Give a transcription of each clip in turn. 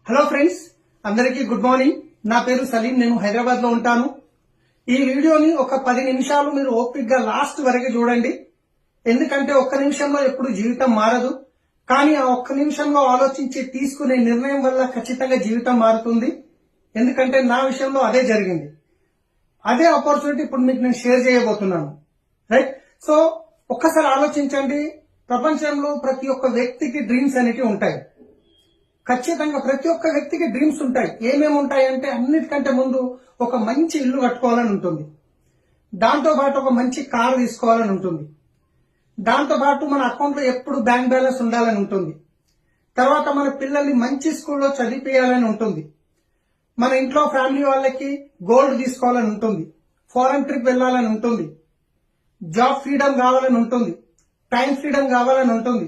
Hello friends, అందరికీ good morning. నా పేరు సలీం. నేను హైదరాబాద్ లో ఉంటాను. ఈ వీడియోని ఒక 10 నిమిషాలు మీరు ఓపికగా లాస్ట్ వరకు చూడండి. ఎందుకంటే ఒక్క నిమిషంలో ఎప్పుడు జీవితం మారదు, కానీ ఆ ఒక్క నిమిషంలో ఆలోచించి తీసుకునే నిర్ణయం వల్ల ఖచ్చితంగా జీవితం మారుతుంది. ఎందుకంటే నా విషయంలో అదే జరిగింది. అదే ఆపర్చునిటీ ఇప్పుడు మీకు నేను షేర్ చేయబోతున్నాను. రైట్? సో ఒక్కసారి ఆలోచించండి. ప్రపంచంలో ప్రతి ఒక్క వ్యక్తికి డ్రీమ్స్ అనేవి ఉంటాయి. ఖచ్చితంగా ప్రతి ఒక్క వ్యక్తికి డ్రీమ్స్ ఉంటాయి. ఏమేమి ఉంటాయంటే అన్నిటికంటే ముందు ఒక మంచి ఇల్లు కట్టుకోవాలని ఉంటుంది. దాంతో పాటు ఒక మంచి కారు తీసుకోవాలని ఉంటుంది. దాంతో పాటు మన అకౌంట్ లో ఎప్పుడు బ్యాంక్ బ్యాలెన్స్ ఉండాలని ఉంటుంది. తర్వాత మన పిల్లల్ని మంచి స్కూల్లో చదివించాలని ఉంటుంది. మన ఇంట్లో ఫ్యామిలీ వాళ్ళకి గోల్డ్ తీసుకోవాలని ఉంటుంది. ఫారెన్ ట్రిప్ వెళ్లాలని ఉంటుంది. జాబ్ ఫ్రీడమ్ కావాలని ఉంటుంది. టైం ఫ్రీడమ్ కావాలని ఉంటుంది.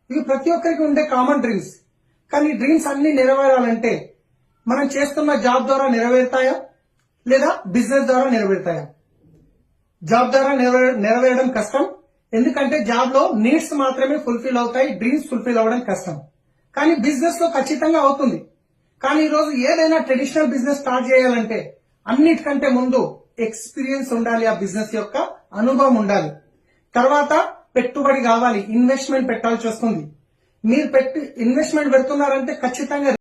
ఇవి ప్రతి ఒక్కరికి ఉండే కామన్ డ్రీమ్స్. కానీ డ్రీమ్స్ అన్ని నెరవేరాలంటే మనం చేస్తున్న జాబ్ ద్వారా నెరవేరుతాయా లేదా బిజినెస్ ద్వారా నెరవేరుతాయా? జాబ్ ద్వారా నెరవేరడం కష్టం. ఎందుకంటే జాబ్ లో నీడ్స్ మాత్రమే ఫుల్ఫిల్ అవుతాయి, డ్రీమ్స్ ఫుల్ఫిల్ అవ్వడం కష్టం. కానీ బిజినెస్ లో ఖచ్చితంగా అవుతుంది. కానీ ఈ రోజు ఏదైనా ట్రెడిషనల్ బిజినెస్ స్టార్ట్ చేయాలంటే అన్నిటికంటే ముందు ఎక్స్పీరియన్స్ ఉండాలి, ఆ బిజినెస్ యొక్క అనుభవం ఉండాలి. తర్వాత పెట్టుబడి కావాలి, ఇన్వెస్ట్మెంట్ పెట్టాల్సి వస్తుంది. మీరు ఇన్వెస్ట్మెంట్ పెడుతున్నారంటే ఖచ్చితంగా